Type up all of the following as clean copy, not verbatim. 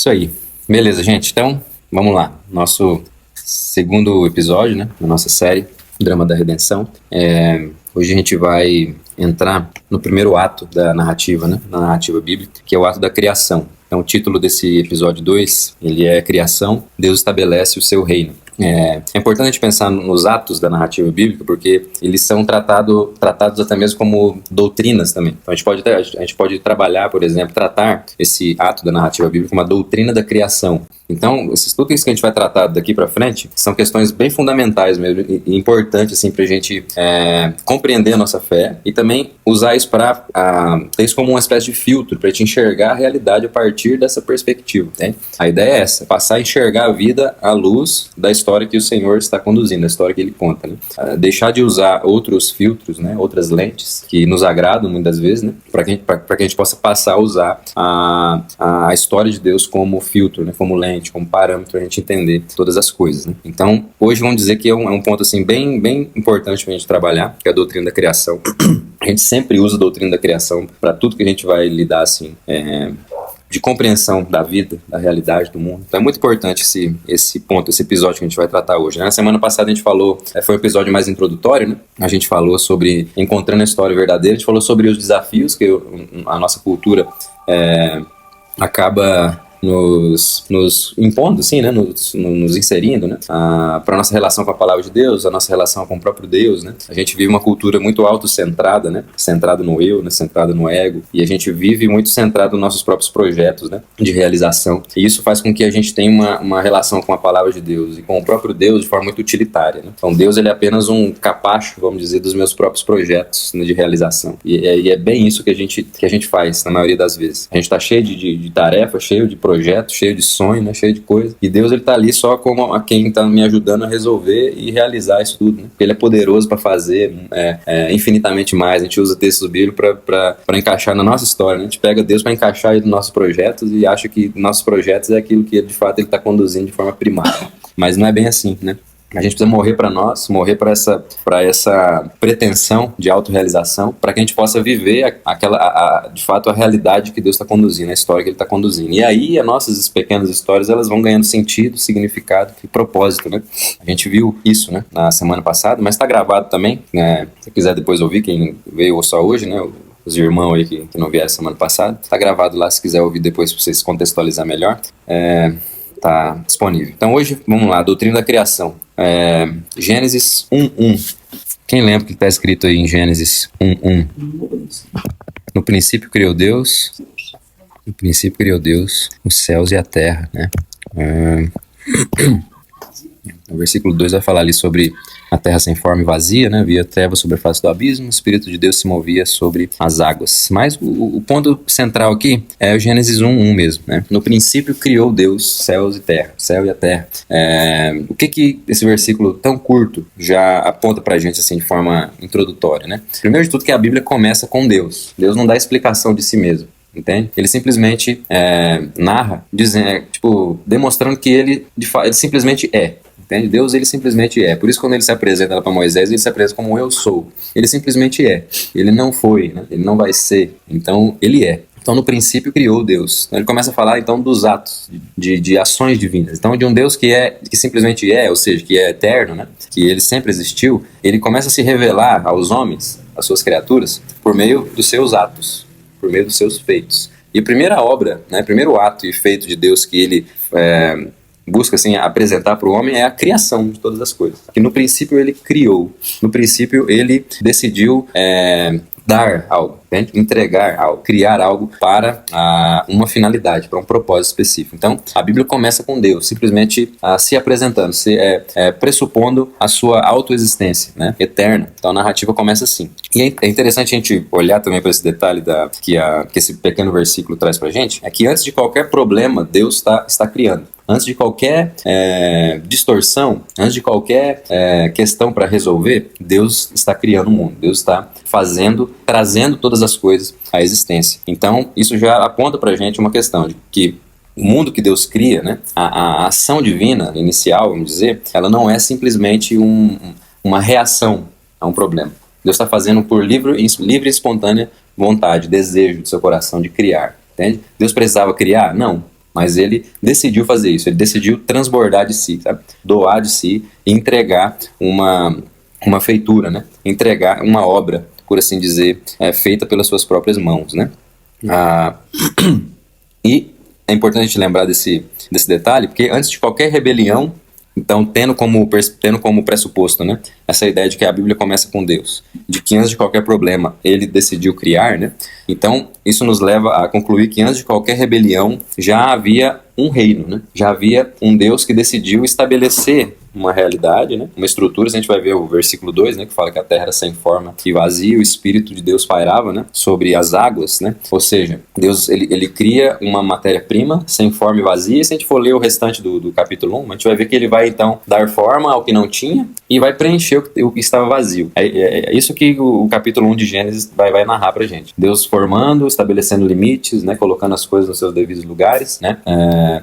Isso aí. Beleza, gente. Então, vamos lá. Nosso segundo episódio, né, da nossa série Drama da Redenção. Hoje a gente vai entrar no primeiro ato da narrativa, né, na narrativa bíblica, que é o ato da criação. Então, o título desse episódio 2, ele é Criação, Deus estabelece o seu reino. É importante a gente pensar nos atos da narrativa bíblica, porque eles são tratados até mesmo como doutrinas também. Então, a gente pode trabalhar, por exemplo, tratar esse ato da narrativa bíblica como uma doutrina da criação. Então, tudo isso que a gente vai tratar daqui para frente são questões bem fundamentais mesmo e importantes assim, para a gente compreender a nossa fé e também usar isso para ter isso como uma espécie de filtro para a gente enxergar a realidade a partir dessa perspectiva. Né? A ideia é essa, passar a enxergar a vida à luz da história que o Senhor está conduzindo, a história que Ele conta. Né? Deixar de usar outros filtros, né? Outras lentes que nos agradam muitas vezes, né? para que a gente possa passar a usar a história de Deus como filtro, né? Como lente, como parâmetro para a gente entender todas as coisas. Né? Então, hoje vamos dizer que é um ponto assim, bem importante para a gente trabalhar, que é a doutrina da criação. A gente sempre usa a doutrina da criação para tudo que a gente vai lidar assim, de compreensão da vida, da realidade do mundo. Então é muito importante esse ponto, esse episódio que a gente vai tratar hoje. Né? Na semana passada a gente falou, foi um episódio mais introdutório, né? A gente falou sobre encontrando a história verdadeira, a gente falou sobre os desafios que a nossa cultura acaba nos impondo, assim, né? nos inserindo, né? Para a nossa relação com a palavra de Deus, a nossa relação com o próprio Deus. Né? A gente vive uma cultura muito autocentrada, né? Centrada no eu, né? Centrada no ego, e a gente vive muito centrado nos nossos próprios projetos, né? De realização, e isso faz com que a gente tenha uma relação com a palavra de Deus e com o próprio Deus de forma muito utilitária. Né? Então Deus, ele é apenas um capacho, vamos dizer, dos meus próprios projetos, né? De realização, e é bem isso que a gente faz na maioria das vezes. A gente está cheio de tarefa, cheio de projeto, cheio de sonho, né, cheio de coisa. E Deus, ele tá ali só como a quem tá me ajudando a resolver e realizar isso tudo, né? Ele é poderoso para fazer infinitamente mais. A gente usa textos bíblicos para encaixar na nossa história, né? A gente pega Deus para encaixar nos nossos projetos e acha que nossos projetos é aquilo que de fato ele tá conduzindo de forma primária. Mas não é bem assim, né? A gente precisa morrer para nós, morrer para essa pretensão de autorrealização, para que a gente possa viver de fato a realidade que Deus está conduzindo, a história que Ele está conduzindo. E aí as nossas pequenas histórias, elas vão ganhando sentido, significado e propósito, né? A gente viu isso, né, na semana passada, mas está gravado também, né? Se quiser depois ouvir, quem veio só hoje, né, os irmãos aí que não vieram semana passada, está gravado lá, se quiser ouvir depois para vocês contextualizar melhor, está disponível. Então hoje, vamos lá, doutrina da criação. Gênesis 1:1. Quem lembra o que está escrito aí em Gênesis 1:1? No princípio criou Deus. No princípio criou Deus os céus e a terra, né? O versículo 2 vai falar ali sobre a terra sem forma e vazia, né? Havia trevas sobre a face do abismo, o Espírito de Deus se movia sobre as águas. Mas o ponto central aqui é o Gênesis 1:1 mesmo, né? No princípio criou Deus céus e terra, céu e a terra. O que esse versículo tão curto já aponta pra gente assim de forma introdutória, né? Primeiro de tudo que a Bíblia começa com Deus. Deus não dá explicação de si mesmo. Entende? Ele simplesmente narra, demonstrando que ele simplesmente é. Entende? Deus, ele simplesmente é. Por isso, quando ele se apresenta para Moisés, ele se apresenta como eu sou. Ele simplesmente é. Ele não foi, né? Ele não vai ser. Então, ele é. Então, no princípio, criou Deus. Então, ele começa a falar, então, dos atos, de ações divinas. Então, de um Deus que simplesmente é, ou seja, que é eterno, né? Que ele sempre existiu, ele começa a se revelar aos homens, às suas criaturas, por meio dos seus atos, por meio dos seus feitos. E a primeira obra, né? Primeiro ato e feito de Deus que ele busca assim, apresentar para o homem é a criação de todas as coisas. Que no princípio ele criou, no princípio ele decidiu dar algo, entende? Entregar algo, criar algo para uma finalidade, para um propósito específico. Então, a Bíblia começa com Deus, simplesmente se apresentando, pressupondo a sua autoexistência, né? Eterna. Então, a narrativa começa assim. E é interessante a gente olhar também para esse detalhe que esse pequeno versículo traz para a gente, é que antes de qualquer problema, Deus está criando. Antes de qualquer distorção, antes de qualquer questão para resolver, Deus está criando o mundo. Deus está trazendo todas as coisas à existência. Então, isso já aponta para a gente uma questão de que o mundo que Deus cria, né, a ação divina inicial, vamos dizer, ela não é simplesmente uma reação a um problema. Deus está fazendo por livre e espontânea vontade, desejo do seu coração de criar. Entende? Deus precisava criar? Não. mas ele decidiu fazer isso, ele decidiu transbordar de si, sabe? Doar de si e entregar uma feitura, né? Entregar uma obra, por assim dizer, feita pelas suas próprias mãos, né? E é importante a gente lembrar desse detalhe, porque antes de qualquer rebelião, então, tendo como pressuposto, né, essa ideia de que a Bíblia começa com Deus, de que antes de qualquer problema ele decidiu criar, né, então isso nos leva a concluir que antes de qualquer rebelião já havia um reino, né, já havia um Deus que decidiu estabelecer uma realidade, né, uma estrutura. A gente vai ver o versículo 2, né, que fala que a terra era sem forma e vazia, o Espírito de Deus pairava, né, sobre as águas, né, ou seja, Deus ele cria uma matéria-prima sem forma e vazia. Se a gente for ler o restante do capítulo 1, a gente vai ver que ele vai então dar forma ao que não tinha e vai preencher o que estava vazio. É isso que o capítulo 1 de Gênesis vai narrar pra gente. Deus formando, estabelecendo limites, né, colocando as coisas nos seus devidos lugares, né,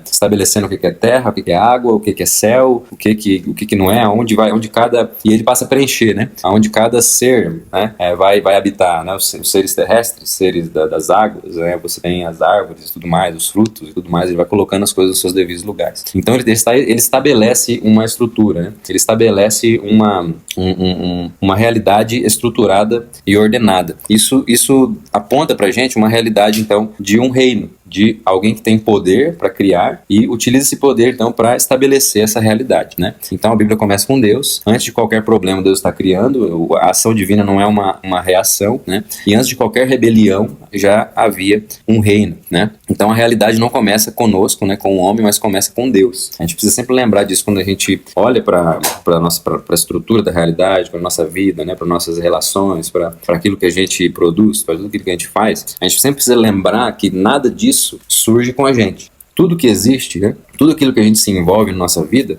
estabelecendo o que é terra, o que é água, o que é céu, o que não é, onde cada... E ele passa a preencher, né, aonde cada ser, né, vai habitar, né, os seres terrestres, seres das águas, né, você tem as árvores e tudo mais, os frutos e tudo mais, ele vai colocando as coisas nos seus devidos lugares. Então ele estabelece uma estrutura, né, ele estabelece uma realidade estruturada e ordenada. Isso aponta pra gente uma realidade, então, de um reino, de alguém que tem poder para criar e utiliza esse poder, então, para estabelecer essa realidade, né? Então a Bíblia começa com Deus. Antes de qualquer problema Deus está criando, a ação divina não é uma reação, né? E antes de qualquer rebelião já havia um reino, né? Então a realidade não começa conosco, né, com o homem, mas começa com Deus. A gente precisa sempre lembrar disso quando a gente olha para a estrutura da realidade, para a nossa vida, né, para nossas relações, para aquilo que a gente produz, para tudo aquilo que a gente faz. A gente sempre precisa lembrar que nada disso surge com a gente. Tudo que existe, né, tudo aquilo que a gente se envolve na nossa vida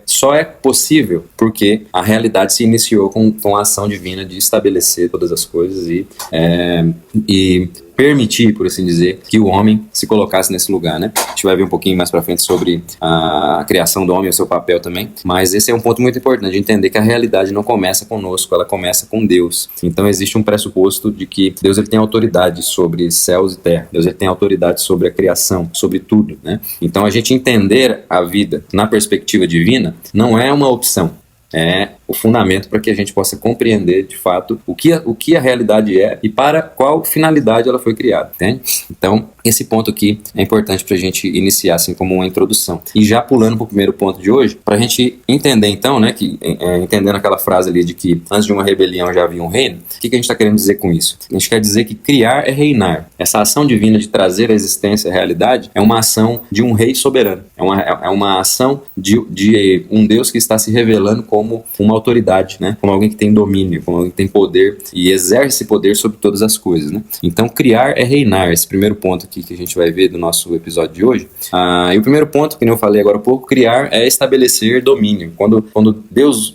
só é possível porque a realidade se iniciou com a ação divina de estabelecer todas as coisas e permitir, por assim dizer, que o homem se colocasse nesse lugar, né? A gente vai ver um pouquinho mais pra frente sobre a criação do homem e o seu papel também, mas esse é um ponto muito importante, de entender que a realidade não começa conosco, ela começa com Deus. Então existe um pressuposto de que Deus ele tem autoridade sobre céus e terra, Deus ele tem autoridade sobre a criação, sobre tudo, né? Então a gente entender a vida na perspectiva divina não é uma opção, é o fundamento para que a gente possa compreender de fato o que a realidade é e para qual finalidade ela foi criada, entende? Então, esse ponto aqui é importante para a gente iniciar assim como uma introdução. E já pulando para o primeiro ponto de hoje, para a gente entender então, né, que entendendo aquela frase ali de que antes de uma rebelião já havia um reino, o que a gente está querendo dizer com isso? A gente quer dizer que criar é reinar. Essa ação divina de trazer a existência à realidade é uma ação de um rei soberano. É uma ação de um Deus que está se revelando como uma autoridade, né? Como alguém que tem domínio, como alguém que tem poder e exerce esse poder sobre todas as coisas, né? Então, criar é reinar. Esse primeiro ponto aqui que a gente vai ver do nosso episódio de hoje. E o primeiro ponto, que eu falei agora há pouco, criar é estabelecer domínio. Quando Deus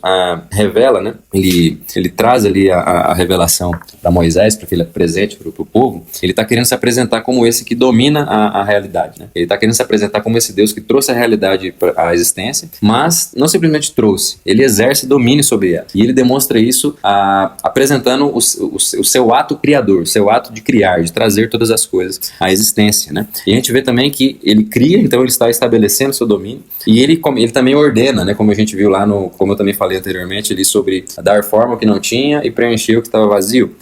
revela, né? Ele traz ali a revelação para Moisés, para que ele apresente para o povo, ele está querendo se apresentar como esse que domina a realidade, né? Ele está querendo se apresentar como esse Deus que trouxe a realidade à existência, mas não simplesmente trouxe, ele exerce domínio sobre ela. E ele demonstra isso apresentando o seu ato criador, o seu ato de criar, de trazer todas as coisas à existência, né? E a gente vê também que ele cria, então ele está estabelecendo o seu domínio, e ele também ordena, né? Como a gente viu lá como eu também falei anteriormente, ali sobre dar forma ao que não tinha e preencher o que estava vazio.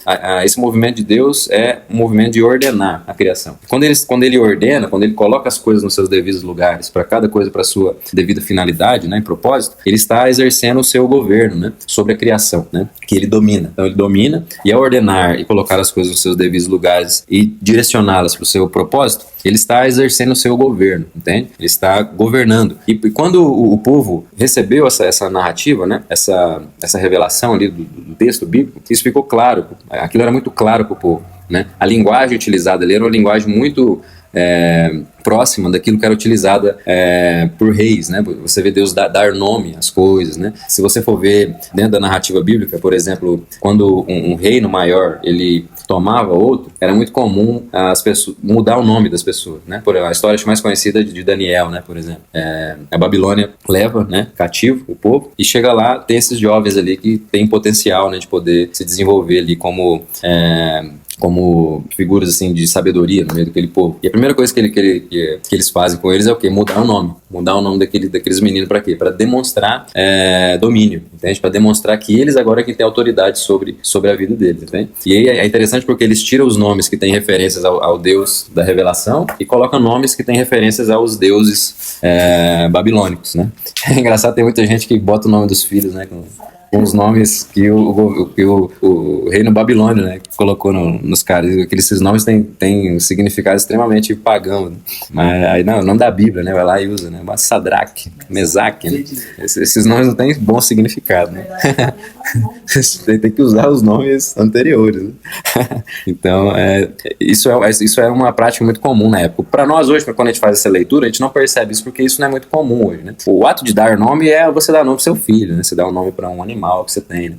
Esse movimento de Deus é um movimento de ordenar a criação. Quando ele ordena, quando ele coloca as coisas nos seus devidos lugares, para cada coisa para sua devida finalidade, né, e propósito, ele está exercendo o seu governo, né, sobre a criação, né, que ele domina. Então ele domina, e ao ordenar e colocar as coisas nos seus devidos lugares e direcioná-las para o seu propósito, ele está exercendo o seu governo, entende? Ele está governando. E quando o povo recebeu essa narrativa, né, essa revelação ali do texto bíblico, isso ficou claro, aquilo era muito claro para o povo, né? A linguagem utilizada ali era uma linguagem muito próxima daquilo que era utilizada por reis, né? Você vê Deus dar nome às coisas, né? Se você for ver dentro da narrativa bíblica, por exemplo, quando um reino maior ele tomava outro, era muito comum as pessoas mudar o nome das pessoas, né? Por a história mais conhecida de Daniel, né? Por exemplo, a Babilônia leva, né, cativo o povo e chega lá, tem esses jovens ali que têm potencial, né, de poder se desenvolver ali como como figuras assim de sabedoria no meio daquele povo. E a primeira coisa que eles fazem com eles é o quê? Mudar o nome. Mudar o nome daqueles meninos para quê? Para demonstrar domínio, entende? Para demonstrar que eles agora é que têm autoridade sobre a vida deles, entende? E aí é interessante porque eles tiram os nomes que têm referências ao Deus da revelação e colocam nomes que têm referências aos deuses babilônicos, né? É engraçado, tem muita gente que bota o nome dos filhos, né, com os nomes que o reino babilônio, né, colocou nos caras. Esses nomes têm um significado extremamente pagão, né? Mas aí não, o nome da Bíblia, né, vai lá e usa, né, Sadraque, Mesaque, né? Esses nomes não têm bom significado, né? Tem que usar os nomes anteriores, né? Então, isso é uma prática muito comum na época. Para nós hoje, quando a gente faz essa leitura, a gente não percebe isso porque isso não é muito comum hoje, né? O ato de dar nome é você dar nome pro seu filho, né? Você dá um nome para um animal que você tem, né?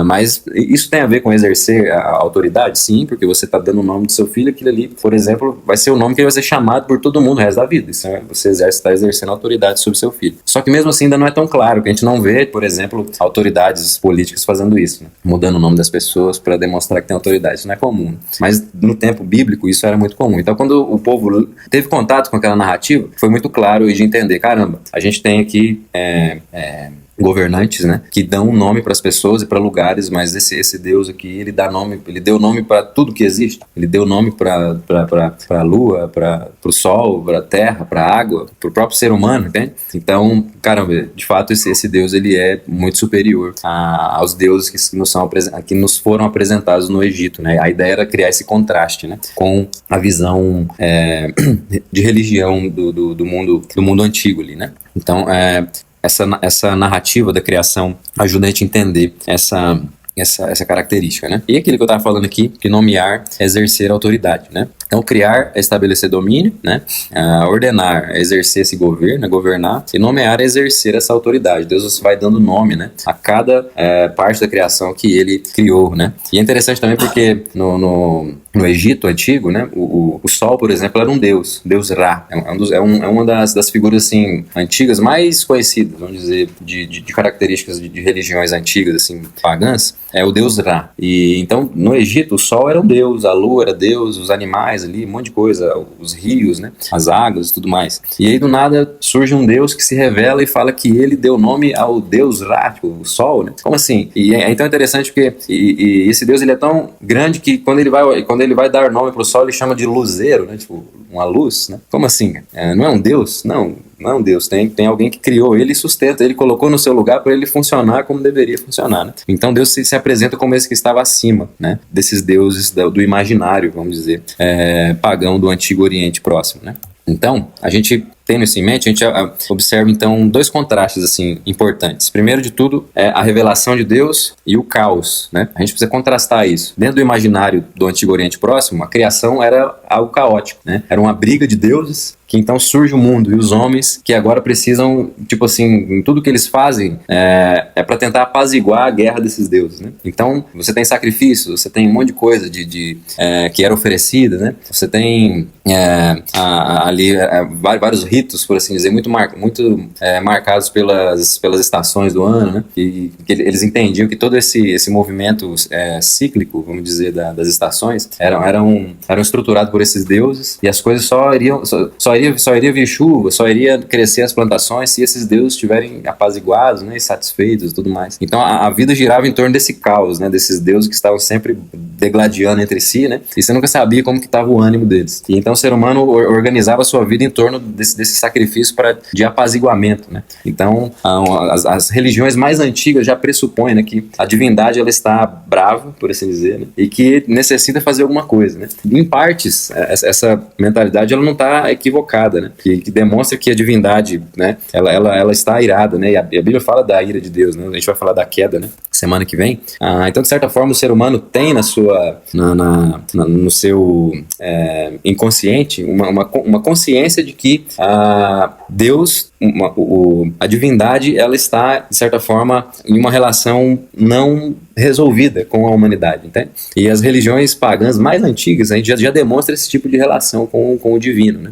Mas isso tem a ver com exercer a autoridade? Sim, porque você está dando o nome do seu filho, aquilo ali, por exemplo, vai ser o nome que ele vai ser chamado por todo mundo o resto da vida. Isso você está exercendo autoridade sobre seu filho. Só que mesmo assim ainda não é tão claro, que a gente não vê, por exemplo, autoridades políticas fazendo isso, né? Mudando o nome das pessoas para demonstrar que tem autoridade. Isso não é comum, né? Mas no tempo bíblico isso era muito comum. Então quando o povo teve contato com aquela narrativa, foi muito claro e de entender, caramba, a gente tem aqui governantes, né, que dão nome para as pessoas e para lugares, mas esse Deus aqui, ele deu nome para tudo que existe. Ele deu nome para a lua, para o sol, para a terra, para a água, para o próprio ser humano, entende? Então, caramba, de fato esse Deus, ele é muito superior aos deuses que nos foram apresentados no Egito, né? A ideia era criar esse contraste, né, com a visão de religião do mundo antigo ali, né? Então, essa narrativa da criação ajuda a gente a entender essa característica, né? E aquilo que eu estava falando aqui, que nomear é exercer autoridade, né? Então, criar é estabelecer domínio, né? Ordenar é exercer esse governo, é governar, e nomear é exercer essa autoridade. Deus vai dando nome, né, a cada parte da criação que ele criou, né? E é interessante também porque no Egito antigo, né, o sol, por exemplo, era um deus Ra. É uma das figuras assim antigas mais conhecidas, vamos dizer, de características de religiões antigas, assim, pagãs. É o deus Ra. E então no Egito o sol era um deus, a lua era deus, os animais ali, um monte de coisa, os rios, né, as águas e tudo mais. E aí do nada surge um deus que se revela e fala que ele deu nome ao deus Ra, tipo, o sol, né? Como assim? E é então interessante porque esse deus, ele é tão grande que quando ele vai dar nome pro sol, ele chama de luzeiro, né? Tipo, uma luz, né? Como assim? Não é um deus? Não é um deus. Tem alguém que criou ele e sustenta, ele colocou no seu lugar para ele funcionar como deveria funcionar, né? Então Deus se apresenta como esse que estava acima, né, desses deuses do imaginário, vamos dizer, pagão do Antigo Oriente Próximo, né? Então, a gente tendo isso em mente, a gente observa então dois contrastes assim importantes. Primeiro de tudo é a revelação de Deus e o caos, né? A gente precisa contrastar isso. Dentro do imaginário do Antigo Oriente Próximo, a criação era algo caótico, né? Era uma briga de deuses, que então surge o mundo e os homens que agora precisam, tipo assim, em tudo que eles fazem é para tentar apaziguar a guerra desses deuses, né? Então você tem sacrifícios, você tem um monte de coisa que era oferecida, né? Você tem ali vários ritos, por assim dizer, muito marcados pelas estações do ano, né? E que eles entendiam que todo esse movimento cíclico, vamos dizer, das estações eram estruturados por esses deuses, e as coisas só iria vir chuva, só iria crescer as plantações se esses deuses estiverem apaziguados, né, e satisfeitos e tudo mais. Então a vida girava em torno desse caos, né, desses deuses que estavam sempre degladiando entre si, né, e você nunca sabia como que estava o ânimo deles. E então o ser humano organizava a sua vida em torno desse sacrifício de apaziguamento, né. Então as religiões mais antigas já pressupõem, né, que a divindade ela está brava, por assim dizer, né, e que necessita fazer alguma coisa, né. Em partes, essa mentalidade ela não está equivocada, né, que demonstra que a divindade, né, ela está irada, né, e a Bíblia fala da ira de Deus, né, a gente vai falar da queda, né, semana que vem. Então, de certa forma, o ser humano tem no seu inconsciente uma consciência de que Deus a divindade, ela está, de certa forma, em uma relação não resolvida com a humanidade, entende? E as religiões pagãs mais antigas, a gente já demonstra esse tipo de relação com o divino, né?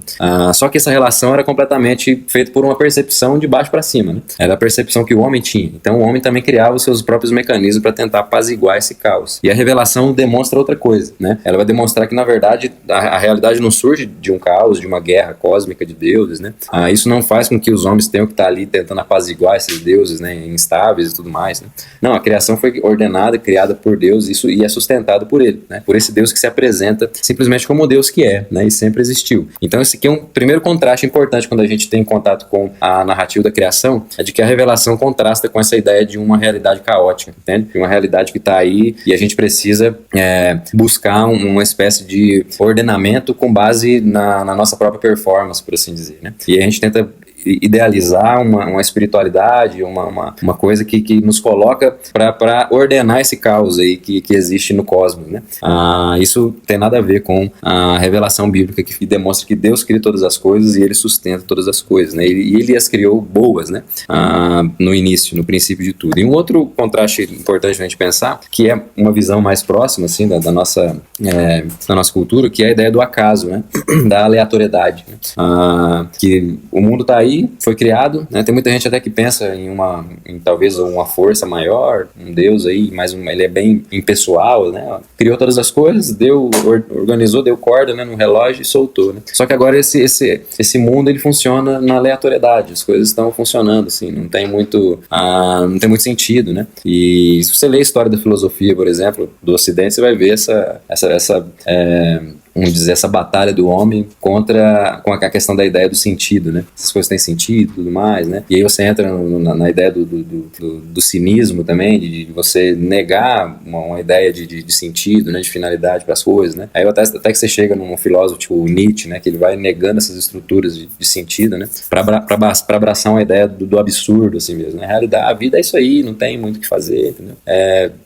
Só que essa relação era completamente feita por uma percepção de baixo para cima, né? Era a percepção que o homem tinha. Então o homem também criava os seus próprios mecanismos para tentar apaziguar esse caos. E a revelação demonstra outra coisa, né? Ela vai demonstrar que, na verdade, a realidade não surge de um caos, de uma guerra cósmica de deuses, né? Isso não faz com que os homens tenham que estar ali tentando apaziguar esses deuses, né, instáveis e tudo mais, né? Não, a criação foi ordenada, criada por Deus, isso e é sustentado por ele, né? Por esse Deus que se apresenta simplesmente como o Deus que é, né? E sempre existiu. Então esse aqui é um primeiro contraste importante quando a gente tem contato com a narrativa da criação, é de que a revelação contrasta com essa ideia de uma realidade caótica, entende? De uma realidade que está aí e a gente precisa buscar uma espécie de ordenamento com base na nossa própria performance, por assim dizer, né? E a gente tenta idealizar uma espiritualidade, uma coisa que nos coloca para ordenar esse caos aí que existe no cosmos, né? Isso tem nada a ver com a revelação bíblica que demonstra que Deus cria todas as coisas e Ele sustenta todas as coisas, né? E Ele as criou boas, né? No início, no princípio de tudo. E um outro contraste importante a gente pensar, que é uma visão mais próxima, assim, da nossa cultura, que é a ideia do acaso, né? Da aleatoriedade, né? Que o mundo está aí, foi criado, né? Tem muita gente até que pensa em talvez uma força maior, um Deus aí, mas ele é bem impessoal, né? Criou todas as coisas, organizou, deu corda, né, no relógio e soltou, né? Só que agora esse mundo ele funciona na aleatoriedade, as coisas estão funcionando assim, não tem muito sentido, né? E se você ler a história da filosofia, por exemplo, do Ocidente, você vai ver vamos dizer, essa batalha do homem com a questão da ideia do sentido, né? Essas coisas têm sentido e tudo mais, né? E aí você entra na ideia do cinismo também, de você negar uma ideia de sentido, né? De finalidade para as coisas, né? Aí até que você chega num filósofo tipo Nietzsche, né? Que ele vai negando essas estruturas de sentido, né? Para abraçar uma ideia do absurdo, assim mesmo. Na realidade, a vida é isso aí, não tem muito o que fazer, entendeu?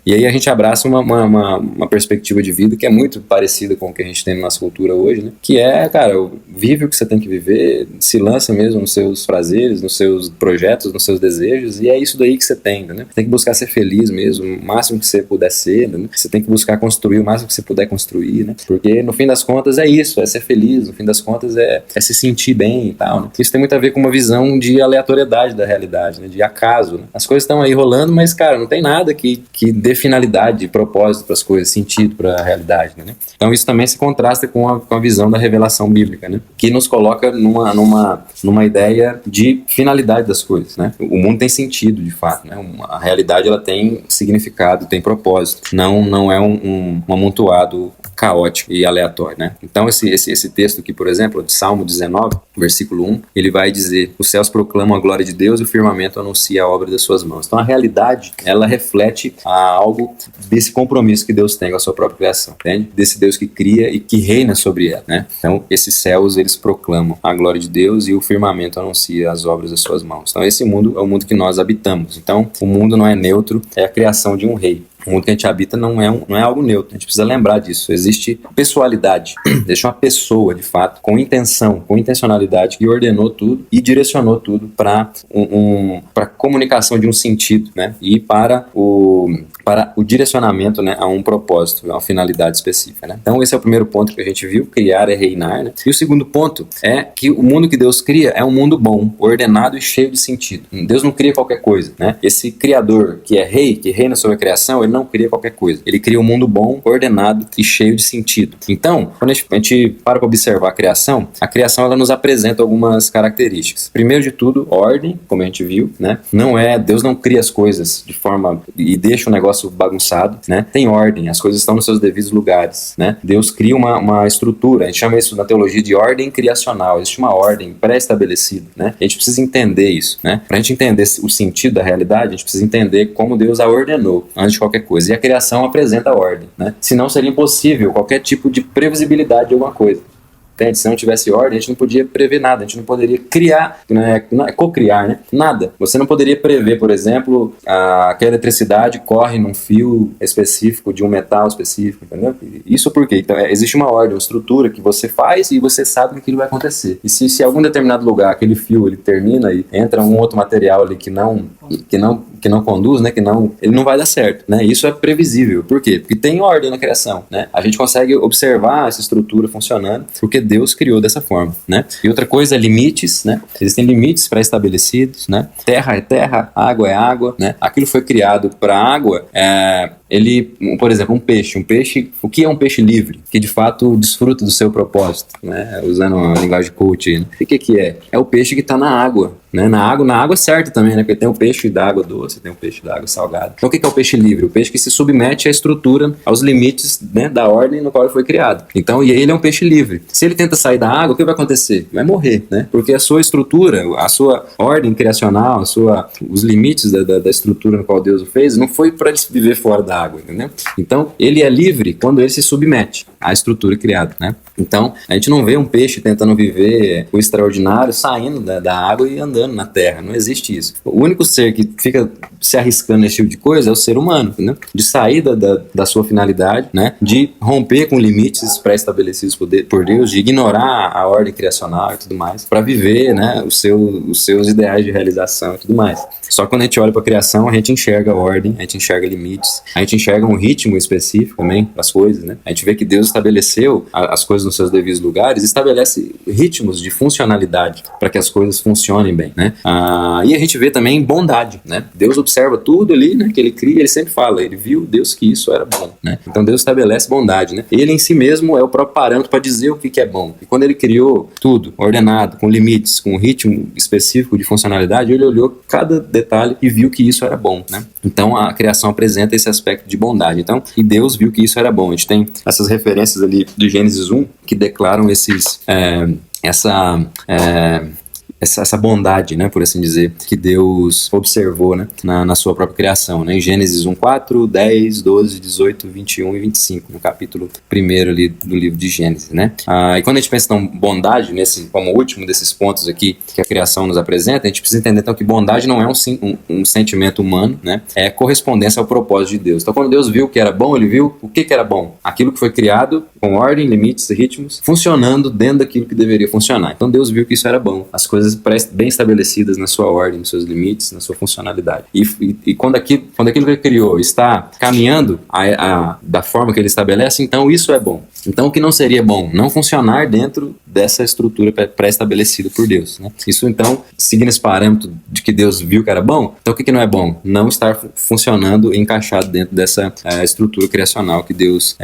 E aí a gente abraça uma perspectiva de vida que é muito parecida com o que a gente tem na nossa cultura hoje, né? Que cara, vive o que você tem que viver, se lança mesmo nos seus prazeres, nos seus projetos, nos seus desejos, e é isso daí que você tem, né? Você tem que buscar ser feliz mesmo, o máximo que você puder ser, né? Você tem que buscar construir o máximo que você puder construir, né? Porque no fim das contas é isso, é ser feliz, no fim das contas é se sentir bem e tal, né? Isso tem muito a ver com uma visão de aleatoriedade da realidade, né? De acaso, né? As coisas estão aí rolando, mas, cara, não tem nada que dê finalidade, propósito para as coisas, sentido para a realidade, né? Então isso também se contrasta com a visão da revelação bíblica, né? Que nos coloca numa ideia de finalidade das coisas, né? O mundo tem sentido, de fato, né? A realidade, ela tem significado, tem propósito, não é um amontoado caótico e aleatório, né? Então esse texto aqui, por exemplo, de Salmo 19, versículo 1, ele vai dizer: os céus proclamam a glória de Deus e o firmamento anuncia a obra das suas mãos. Então a realidade, ela reflete algo desse compromisso que Deus tem com a sua própria criação, entende? Desse Deus que cria e que reina sobre ela, né? Então esses céus, eles proclamam a glória de Deus e o firmamento anuncia as obras das suas mãos. Então esse mundo é o mundo que nós habitamos. Então o mundo não é neutro, é a criação de um rei. O mundo que a gente habita não é algo neutro, a gente precisa lembrar disso. Existe pessoalidade, existe uma pessoa, de fato, com intencionalidade, que ordenou tudo e direcionou tudo para a comunicação de um sentido, né? E para o direcionamento, né, a um propósito, a uma finalidade específica, né? Então esse é o primeiro ponto que a gente viu: criar é reinar, né? E o segundo ponto é que o mundo que Deus cria é um mundo bom, ordenado e cheio de sentido. Deus não cria qualquer coisa, né? Esse Criador que é rei, que reina sobre a criação, ele não cria qualquer coisa. Ele cria um mundo bom, ordenado e cheio de sentido. Então, quando a gente para observar a criação ela nos apresenta algumas características. Primeiro de tudo, ordem, como a gente viu, né? Deus não cria as coisas de forma e deixa o negócio bagunçado, né? Tem ordem, as coisas estão nos seus devidos lugares, né? Deus cria uma estrutura, a gente chama isso na teologia de ordem criacional. Existe uma ordem pré-estabelecida, né? A gente precisa entender isso, né? Para a gente entender o sentido da realidade, a gente precisa entender como Deus a ordenou antes de qualquer coisa. E a criação apresenta a ordem, né? Senão seria impossível qualquer tipo de previsibilidade de alguma coisa. entende? Se não tivesse ordem, a gente não podia prever nada, a gente não poderia criar, co-criar, né? Nada. Você não poderia prever, por exemplo, que a eletricidade corre num fio específico de um metal específico, entendeu? Isso por quê? Então, existe uma ordem, uma estrutura que você faz e você sabe que aquilo vai acontecer. E se algum determinado lugar, aquele fio, ele termina e entra um outro material ali que não conduz, né? Ele não vai dar certo, né? Isso é previsível. Por quê? Porque tem ordem na criação, né? A gente consegue observar essa estrutura funcionando porque Deus criou dessa forma, né? E outra coisa é limites, né? Existem limites pré-estabelecidos, né? Terra é terra, água é água, né? Aquilo foi criado para água, por exemplo, um peixe, o que é um peixe livre? Que de fato desfruta do seu propósito, né? Usando a linguagem coach, né? O que é? É o peixe que está na água, né? Na água certa também, né? Porque tem o peixe da água doce, tem o peixe da água salgada. Então o que é o peixe livre? O peixe que se submete à estrutura, aos limites, né, da ordem no qual ele foi criado. Então, e ele é um peixe livre. Se ele tenta sair da água, o que vai acontecer? Vai morrer, né? Porque a sua estrutura, a sua ordem criacional, os limites da estrutura no qual Deus o fez, não foi para ele viver fora da água, entendeu? Então, ele é livre quando ele se submete à estrutura criada, né? Então, a gente não vê um peixe tentando viver o extraordinário saindo da água e andando na terra. Não existe isso. O único ser que fica se arriscando nesse tipo de coisa é o ser humano, entendeu? De sair da sua finalidade, né? De romper com limites pré-estabelecidos por Deus, de ignorar a ordem criacional e tudo mais, para viver, né, os seus ideais de realização e tudo mais. Só que quando a gente olha para a criação, a gente enxerga a ordem, a gente enxerga limites, a gente enxerga um ritmo específico também para as coisas, né? A gente vê que Deus estabeleceu as coisas nos seus devidos lugares, estabelece ritmos de funcionalidade para que as coisas funcionem bem, né? E a gente vê também bondade, né? Deus observa tudo ali, né, que ele cria, ele sempre fala, ele viu, Deus, que isso era bom, né? Então Deus estabelece bondade, né? Ele em si mesmo é o próprio parâmetro para dizer o que é bom. E quando ele criou tudo ordenado, com limites, com um ritmo específico de funcionalidade, ele olhou cada detalhe e viu que isso era bom, né? Então a criação apresenta esse aspecto de bondade. Então, e Deus viu que isso era bom. A gente tem essas referências ali de Gênesis 1 que declaram essa bondade, né, por assim dizer, que Deus observou, né, na sua própria criação, né, em Gênesis 1, 4, 10, 12, 18, 21 e 25, no capítulo 1 ali do livro de Gênesis, né. E quando a gente pensa então bondade, como último desses pontos aqui que a criação nos apresenta, a gente precisa entender então que bondade não é um sentimento humano, né, é correspondência ao propósito de Deus. Então quando Deus viu que era bom, ele viu o que era bom? Aquilo que foi criado com ordem, limites e ritmos, funcionando dentro daquilo que deveria funcionar. Então Deus viu que isso era bom, as coisas bem estabelecidas na sua ordem, nos seus limites, na sua funcionalidade. E quando aquilo que ele criou está caminhando da forma que ele estabelece, então isso é bom. Então o que não seria bom? Não funcionar dentro dessa estrutura pré-estabelecida por Deus, né? Isso então, seguindo esse parâmetro de que Deus viu que era bom, então o que não é bom? Não estar funcionando e encaixado dentro dessa estrutura criacional que Deus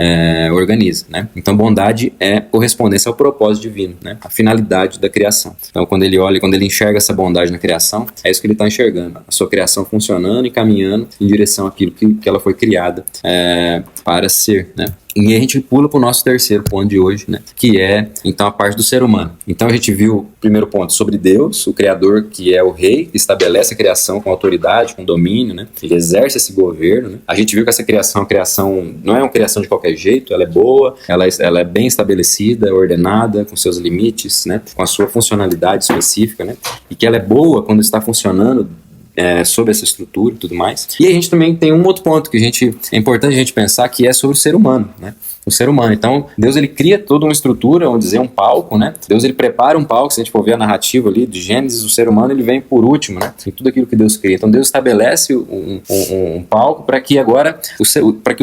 organiza, né? Então bondade é correspondência ao propósito divino, né? A finalidade da criação. Então quando ele enxerga essa bondade na criação, é isso que ele está enxergando. A sua criação funcionando e caminhando em direção àquilo que ela foi criada para ser, né? E a gente pula para o nosso terceiro ponto de hoje, né? Que é, então, a parte do ser humano. Então a gente viu o primeiro ponto sobre Deus, o Criador, que é o rei, que estabelece a criação com autoridade, com domínio, né? Ele exerce esse governo, né? A gente viu que essa criação não é uma criação de qualquer jeito, ela é boa, ela é bem estabelecida, ordenada, com seus limites, né? Com a sua funcionalidade específica, né? E que ela é boa quando está funcionando sobre essa estrutura e tudo mais. E a gente também tem um outro ponto que é importante a gente pensar, que é sobre o ser humano, né? O ser humano. Então, Deus ele cria toda uma estrutura, vamos dizer, um palco, né? Deus ele prepara um palco, se a gente for ver a narrativa ali de Gênesis, o ser humano ele vem por último, né? Em tudo aquilo que Deus cria. Então, Deus estabelece um palco para que agora o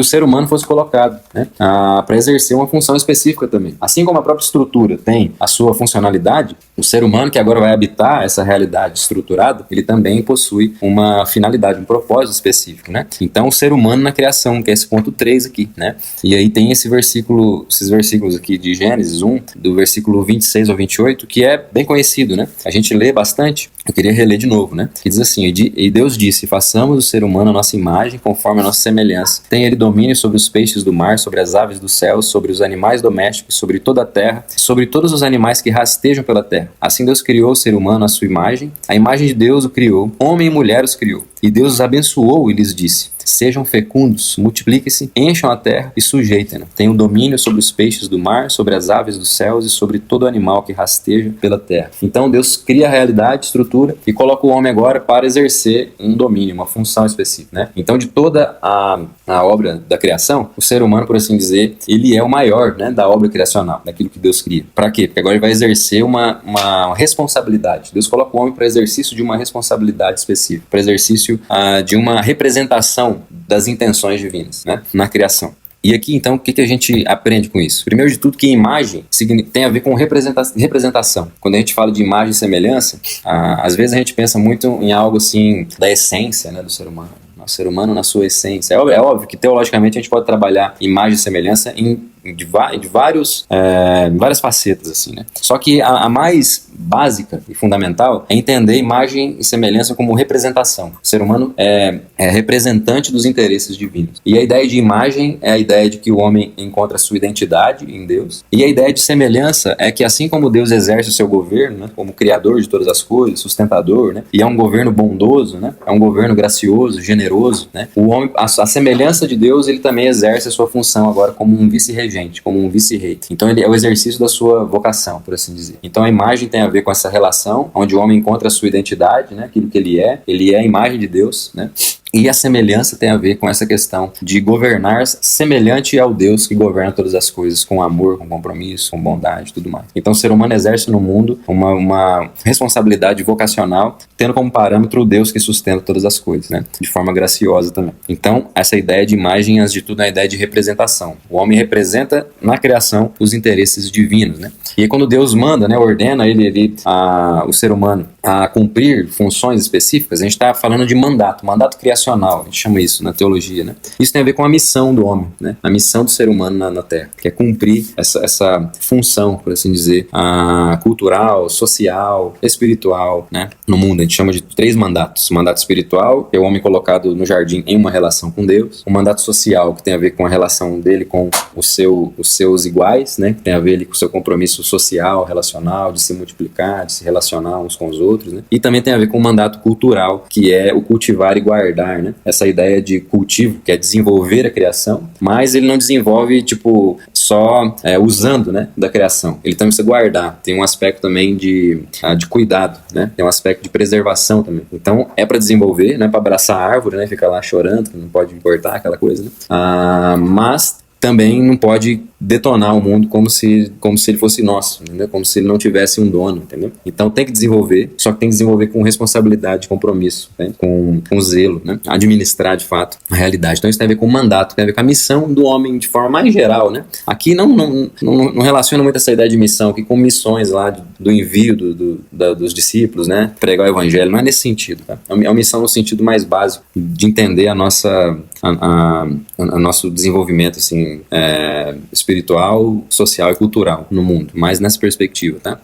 ser humano fosse colocado, né? Para exercer uma função específica também. Assim como a própria estrutura tem a sua funcionalidade, o ser humano que agora vai habitar essa realidade estruturada, ele também possui uma finalidade, um propósito específico, né? Então, o ser humano na criação, que é esse ponto 3 aqui, né? E aí tem esses versículos aqui de Gênesis 1, do versículo 26 ao 28, que é bem conhecido, né? A gente lê bastante, eu queria reler de novo, né? Que diz assim: E Deus disse, façamos o ser humano a nossa imagem, conforme a nossa semelhança. Tem ele domínio sobre os peixes do mar, sobre as aves do céu, sobre os animais domésticos, sobre toda a terra, sobre todos os animais que rastejam pela terra. Assim Deus criou o ser humano à sua imagem, a imagem de Deus o criou, homem e mulher os criou. E Deus os abençoou e lhes disse: sejam fecundos, multipliquem-se, encham a terra e sujeitem-na. Tenham domínio sobre os peixes do mar, sobre as aves dos céus e sobre todo animal que rasteja pela terra. Então Deus cria a realidade, estrutura e coloca o homem agora para exercer um domínio, uma função específica, né? Então de toda a obra da criação, o ser humano, por assim dizer, ele é o maior, né, da obra criacional, daquilo que Deus cria. Para quê? Porque agora ele vai exercer uma responsabilidade. Deus coloca o homem para exercício de uma responsabilidade específica, para exercício de uma representação das intenções divinas, né, na criação. E aqui, então, o que a gente aprende com isso? Primeiro de tudo, que imagem tem a ver com representação. Quando a gente fala de imagem e semelhança, às vezes a gente pensa muito em algo assim, da essência, né, do ser humano. O ser humano na sua essência. É óbvio que teologicamente a gente pode trabalhar imagem e semelhança de várias facetas, assim, né? Só que a mais básica e fundamental é entender imagem e semelhança como representação. O ser humano é representante dos interesses divinos. E a ideia de imagem é a ideia de que o homem encontra sua identidade em Deus. E a ideia de semelhança é que assim como Deus exerce o seu governo, né, como criador de todas as coisas, sustentador, né, e é um governo bondoso, né, é um governo gracioso, generoso, né, o homem, a semelhança de Deus, ele também exerce a sua função agora como um vice-regente, como um vice-rei. Então ele é o exercício da sua vocação, por assim dizer. Então a imagem tem a ver com essa relação, onde o homem encontra a sua identidade, né, aquilo que ele é a imagem de Deus, né? E a semelhança tem a ver com essa questão de governar semelhante ao Deus que governa todas as coisas, com amor, com compromisso, com bondade e tudo mais. Então o ser humano exerce no mundo uma responsabilidade vocacional, tendo como parâmetro o Deus que sustenta todas as coisas, né? De forma graciosa também. Então essa ideia de imagem, antes de tudo, é a ideia de representação. O homem representa na criação os interesses divinos, né? E aí quando Deus manda, né, ordena o ser humano a cumprir funções específicas, a gente está falando de mandato criacional, a gente chama isso na teologia, né? Isso tem a ver com a missão do homem, né? A missão do ser humano na Terra, que é cumprir essa função, por assim dizer, cultural, social, espiritual, né? No mundo, a gente chama de 3 mandatos. O mandato espiritual, que é o homem colocado no jardim em uma relação com Deus. O mandato social, que tem a ver com a relação dele com os seus iguais, né? Que tem a ver com o seu compromisso social, relacional, de se multiplicar, de se relacionar uns com os outros, né? E também tem a ver com o mandato cultural, que é o cultivar e guardar, né? Essa ideia de cultivo, que é desenvolver a criação, mas ele não desenvolve, só usando, né, da criação. Ele também precisa guardar. Tem um aspecto também de cuidado, né? Tem um aspecto de preservação também. Então, é para desenvolver, não é para abraçar a árvore, né? Ficar lá chorando, que não pode importar aquela coisa, né? Mas também não pode detonar o mundo como se ele fosse nosso, entendeu? Como se ele não tivesse um dono, entendeu? Então tem que desenvolver, só que tem que desenvolver com responsabilidade, compromisso, né? com zelo, né? Administrar de fato a realidade. Então isso tem a ver com o mandato, tem a ver com a missão do homem de forma mais geral, né? Aqui não relaciona muito essa ideia de missão, aqui com missões lá do envio dos discípulos, né? Pregar o evangelho, não é nesse sentido, tá? É uma missão no sentido mais básico de entender a nosso desenvolvimento, assim, espiritual, social e cultural no mundo, mais nessa perspectiva, tá?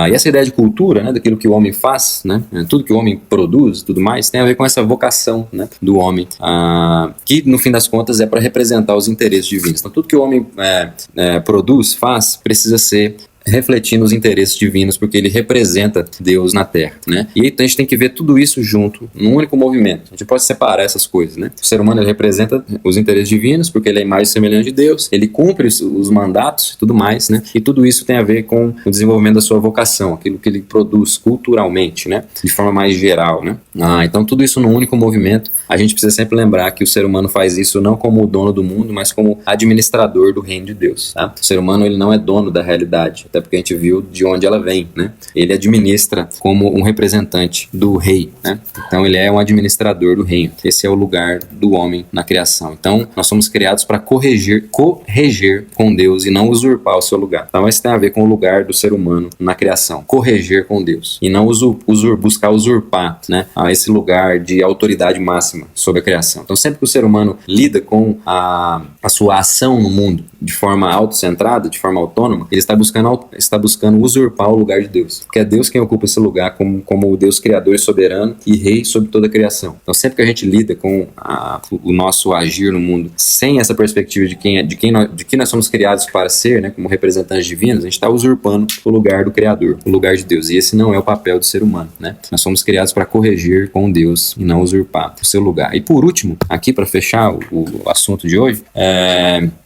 E essa ideia de cultura, né, daquilo que o homem faz, né, tudo que o homem produz, tudo mais, tem a ver com essa vocação, né, do homem, que no fim das contas é para representar os interesses divinos. Então tudo que o homem produz, faz, precisa ser refletindo os interesses divinos, porque ele representa Deus na Terra, né? E aí a gente tem que ver tudo isso junto, num único movimento. A gente pode separar essas coisas, né? O ser humano, ele representa os interesses divinos, porque ele é a imagem semelhante de Deus, ele cumpre os mandatos e tudo mais, né? E tudo isso tem a ver com o desenvolvimento da sua vocação, aquilo que ele produz culturalmente, né? De forma mais geral, né? Então tudo isso num único movimento. A gente precisa sempre lembrar que o ser humano faz isso não como o dono do mundo, mas como administrador do reino de Deus, tá? O ser humano, ele não é dono da realidade, até porque a gente viu de onde ela vem, né? Ele administra como um representante do rei, né? Então ele é um administrador do reino. Esse é o lugar do homem na criação. Então nós somos criados para correger com Deus e não usurpar o seu lugar. Então isso tem a ver com o lugar do ser humano na criação, correger com Deus e não buscar usurpar, né, esse lugar de autoridade máxima sobre a criação. Então sempre que o ser humano lida com a sua ação no mundo de forma autocentrada, de forma autônoma, ele está buscando mal está buscando usurpar o lugar de Deus, porque é Deus quem ocupa esse lugar como o Deus criador e soberano e rei sobre toda a criação. Então sempre que a gente lida com o nosso agir no mundo sem essa perspectiva de que nós somos criados para ser, né, como representantes divinos, a gente está usurpando o lugar do Criador, o lugar de Deus, e esse não é o papel do ser humano, né? Nós somos criados para corrigir com Deus e não usurpar o seu lugar. E por último, aqui para fechar o assunto de hoje,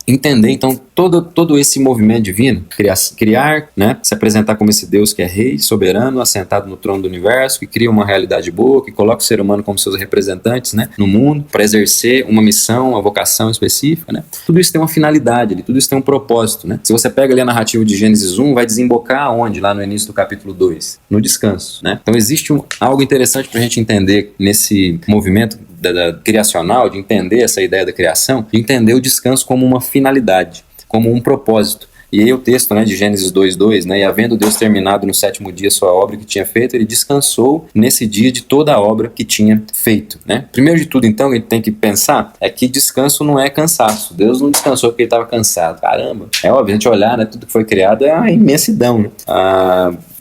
entender então todo esse movimento divino, criar, né, se apresentar como esse Deus que é rei, soberano, assentado no trono do universo, que cria uma realidade boa, que coloca o ser humano como seus representantes, né, no mundo, para exercer uma missão, uma vocação específica, né? Tudo isso tem uma finalidade, tudo isso tem um propósito, né? Se você pega ali a narrativa de Gênesis 1, vai desembocar aonde? Lá no início do capítulo 2, no descanso, né? Então existe algo interessante para a gente entender nesse movimento da criacional, de entender essa ideia da criação, de entender o descanso como uma finalidade, como um propósito. E aí o texto, né, de Gênesis 2:2, né, e havendo Deus terminado no 7º dia sua obra que tinha feito, ele descansou nesse dia de toda a obra que tinha feito, né? Primeiro de tudo, então, a gente tem que pensar é que descanso não é cansaço. Deus não descansou porque ele estava cansado. Caramba, é óbvio, a gente olhar, né, tudo que foi criado é a imensidão, né?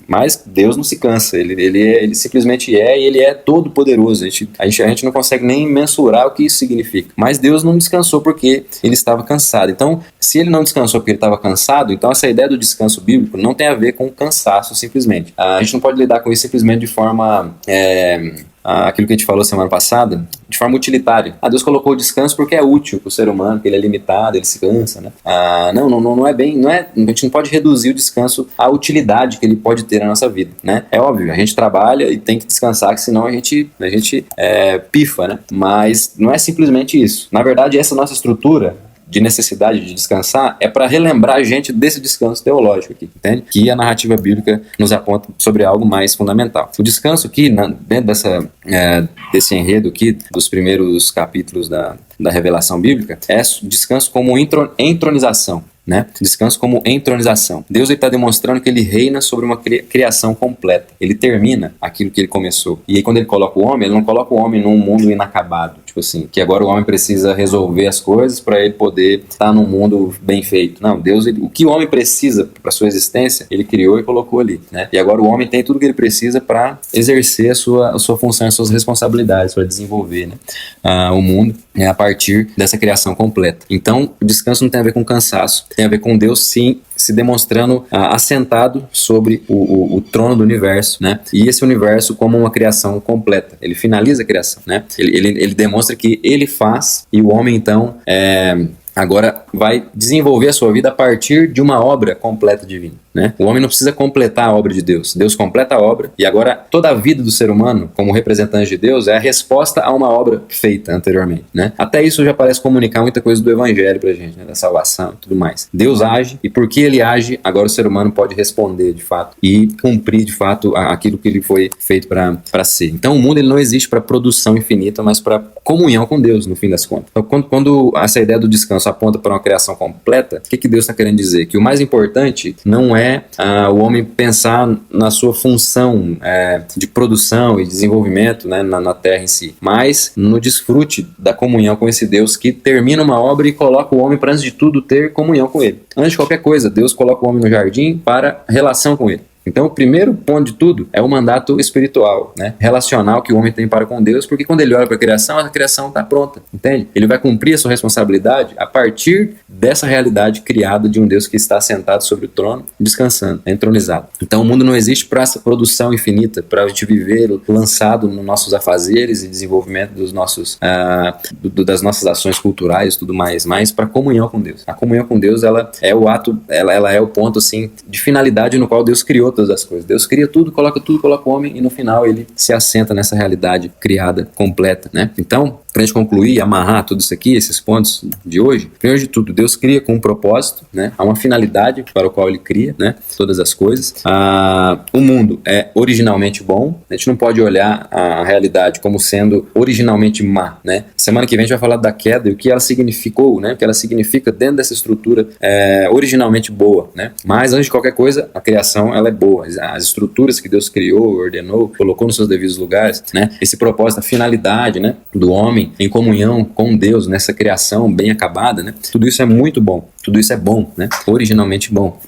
Mas Deus não se cansa, ele simplesmente é, e ele é todo poderoso. A gente não consegue nem mensurar o que isso significa. Mas Deus não descansou porque ele estava cansado. Então, se ele não descansou porque ele estava cansado, então essa ideia do descanso bíblico não tem a ver com cansaço simplesmente. A gente não pode lidar com isso simplesmente de forma... aquilo que a gente falou semana passada, de forma utilitária. Deus colocou o descanso porque é útil para o ser humano, que ele é limitado, ele se cansa, né? Não é bem, a gente não pode reduzir o descanso à utilidade que ele pode ter na nossa vida, né? É óbvio, a gente trabalha e tem que descansar, que senão a gente pifa, né? Mas não é simplesmente isso. Na verdade, essa nossa estrutura de necessidade de descansar é para relembrar a gente desse descanso teológico aqui, entende? Que a narrativa bíblica nos aponta sobre algo mais fundamental. O descanso aqui, dentro desse enredo aqui, dos primeiros capítulos da revelação bíblica, é descanso como entronização. Né? Descanso como entronização. Deus está demonstrando que ele reina sobre uma criação completa. Ele termina aquilo que ele começou. E aí quando ele coloca o homem, ele não coloca o homem num mundo inacabado. Tipo assim, que agora o homem precisa resolver as coisas para ele poder estar num mundo bem feito. Não, Deus, o que o homem precisa para sua existência, ele criou e colocou ali, né? E agora o homem tem tudo que ele precisa para exercer a sua função, as suas responsabilidades, para desenvolver, né, o mundo, a partir dessa criação completa. Então, o descanso não tem a ver com cansaço, tem a ver com Deus, sim, se demonstrando assentado sobre o trono do universo, né? E esse universo como uma criação completa. Ele finaliza a criação, né? Ele demonstra que ele faz, e o homem, então, agora vai desenvolver a sua vida a partir de uma obra completa divina, né? O homem não precisa completar a obra de Deus. Deus completa a obra, e agora toda a vida do ser humano, como representante de Deus, é a resposta a uma obra feita anteriormente, né? Até isso já parece comunicar muita coisa do evangelho pra gente, né? Da salvação e tudo mais. Deus age, e porque ele age, agora o ser humano pode responder de fato e cumprir de fato aquilo que ele foi feito para ser. Então o mundo ele não existe para produção infinita, mas para comunhão com Deus, no fim das contas. Então quando essa ideia do descanso aponta para uma criação completa, o que Deus está querendo dizer? Que o mais importante não é o homem pensar na sua função de produção e desenvolvimento, né, na terra em si, mas no desfrute da comunhão com esse Deus que termina uma obra e coloca o homem para, antes de tudo, ter comunhão com ele. Antes de qualquer coisa, Deus coloca o homem no jardim para relação com ele. Então o primeiro ponto de tudo é o mandato espiritual, né, relacional que o homem tem para com Deus, porque quando ele olha para a criação está pronta, entende? Ele vai cumprir a sua responsabilidade a partir dessa realidade criada de um Deus que está sentado sobre o trono, descansando, entronizado. Então o mundo não existe para essa produção infinita, para a gente viver lançado nos nossos afazeres e desenvolvimento das nossas ações culturais e tudo mais, mas para comunhão com Deus. A comunhão com Deus, ela é o ato, ela é o ponto assim de finalidade no qual Deus criou todas as coisas. Deus cria tudo, coloca o homem, e no final ele se assenta nessa realidade criada, completa, né? Então, para a gente concluir e amarrar tudo isso aqui, esses pontos de hoje, primeiro de tudo, Deus cria com um propósito, né? Há uma finalidade para o qual ele cria, né, todas as coisas. O mundo é originalmente bom. A gente não pode olhar a realidade como sendo originalmente má, né? Semana que vem a gente vai falar da queda e o que ela significou, né? O que ela significa dentro dessa estrutura originalmente boa, né? Mas antes de qualquer coisa, a criação ela é boa. As estruturas que Deus criou, ordenou, colocou nos seus devidos lugares, né? Esse propósito, a finalidade, né, do homem em comunhão com Deus nessa criação bem acabada, né? Tudo isso é muito bom. Tudo isso é bom, né? Originalmente bom.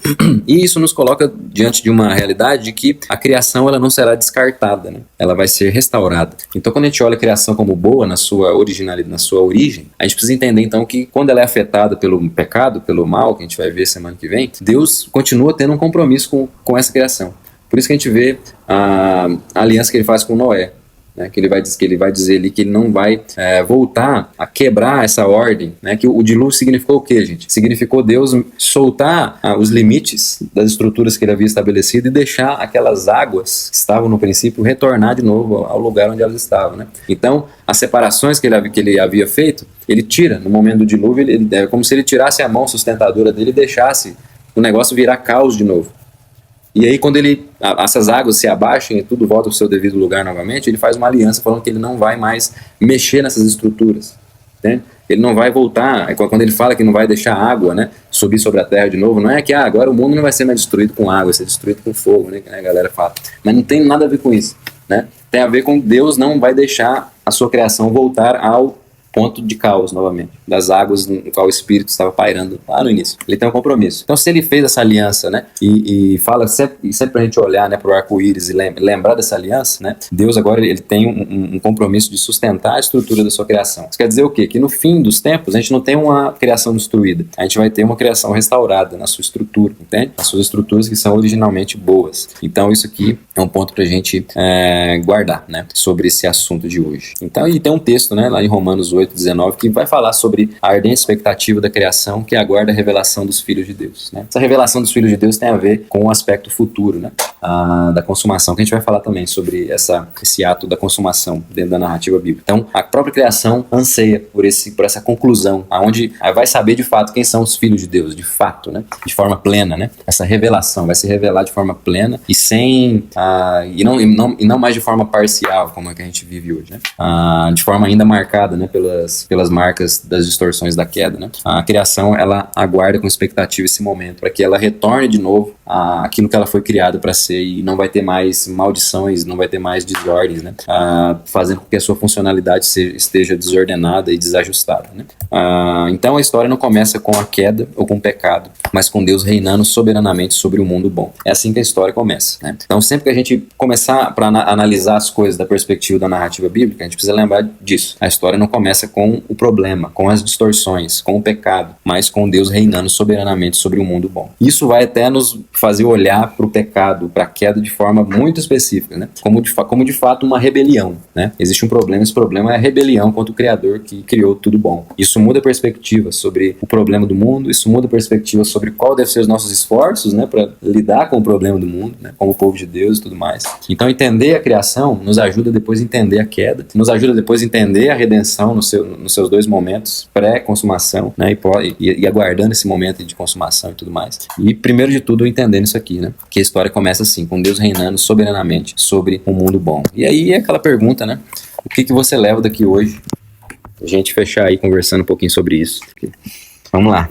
E isso nos coloca diante de uma realidade de que a criação ela não será descartada, né? Ela vai ser restaurada. Então, quando a gente olha a criação como boa na sua originalidade, na sua origem, a gente precisa entender então que quando ela é afetada pelo pecado, pelo mal, que a gente vai ver semana que vem, Deus continua tendo um compromisso com essa criação. Por isso que a gente vê a aliança que ele faz com Noé. Né, que ele vai dizer ali que ele não vai voltar a quebrar essa ordem, né, que o dilúvio significou o quê, gente? Significou Deus soltar os limites das estruturas que ele havia estabelecido e deixar aquelas águas que estavam no princípio retornar de novo ao lugar onde elas estavam, né? Então, as separações que ele havia feito, ele tira, no momento do dilúvio, é como se ele tirasse a mão sustentadora dele e deixasse o negócio virar caos de novo. E aí, quando essas águas se abaixam e tudo volta para o seu devido lugar novamente, ele faz uma aliança falando que ele não vai mais mexer nessas estruturas. Né? Ele não vai voltar, quando ele fala que não vai deixar a água, né, subir sobre a terra de novo, não é que agora o mundo não vai ser mais destruído com água, vai ser destruído com fogo, né, que a galera fala. Mas não tem nada a ver com isso. Né? Tem a ver com Deus não vai deixar a sua criação voltar ao ponto de caos novamente, das águas no qual o Espírito estava pairando lá no início. Ele tem um compromisso. Então, se ele fez essa aliança, né, e fala sempre pra gente olhar, né, pro arco-íris e lembrar dessa aliança, né, Deus agora ele tem um compromisso de sustentar a estrutura da sua criação. Isso quer dizer o quê? Que no fim dos tempos, a gente não tem uma criação destruída, a gente vai ter uma criação restaurada na sua estrutura, entende? As suas estruturas que são originalmente boas. Então, isso aqui é um ponto pra gente guardar, né, sobre esse assunto de hoje. Então, e tem um texto, né, lá em Romanos 8:19, que vai falar sobre a ardente expectativa da criação que aguarda a revelação dos filhos de Deus. Né? Essa revelação dos filhos de Deus tem a ver com o aspecto futuro, né? Da consumação, que a gente vai falar também sobre esse ato da consumação dentro da narrativa bíblica. Então, a própria criação anseia por essa conclusão, aonde vai saber de fato quem são os filhos de Deus, de fato, né? De forma plena, né? Essa revelação vai se revelar de forma plena e e não mais de forma parcial, como é que a gente vive hoje, né? De forma ainda marcada, né, pelas marcas das distorções da queda, né? A criação, ela aguarda com expectativa esse momento, para que ela retorne de novo aquilo que ela foi criada para ser, e não vai ter mais maldições, não vai ter mais desordens, né? Fazendo com que a sua funcionalidade esteja desordenada e desajustada, né? Então a história não começa com a queda ou com o pecado, mas com Deus reinando soberanamente sobre o mundo bom. É assim que a história começa, né? Então sempre que a gente começar para analisar as coisas da perspectiva da narrativa bíblica, a gente precisa lembrar disso. A história não começa com o problema, com as distorções, com o pecado, mas com Deus reinando soberanamente sobre o mundo bom. Isso vai até nos fazer olhar para o pecado, para a queda de forma muito específica, né? Como de fato uma rebelião, né? Existe um problema, esse problema é a rebelião contra o Criador que criou tudo bom. Isso muda a perspectiva sobre o problema do mundo, isso muda a perspectiva sobre qual deve ser os nossos esforços, né, para lidar com o problema do mundo, né, como povo de Deus e tudo mais. Então entender a criação nos ajuda depois a entender a queda, nos ajuda depois a entender a redenção nos seus dois momentos, pré-consumação, né, e aguardando esse momento de consumação e tudo mais. E primeiro de tudo entendendo isso aqui, né, que a história começa assim, com Deus reinando soberanamente sobre um mundo bom. E aí é aquela pergunta, né, o que você leva daqui hoje? A gente fechar aí conversando um pouquinho sobre isso. Vamos lá.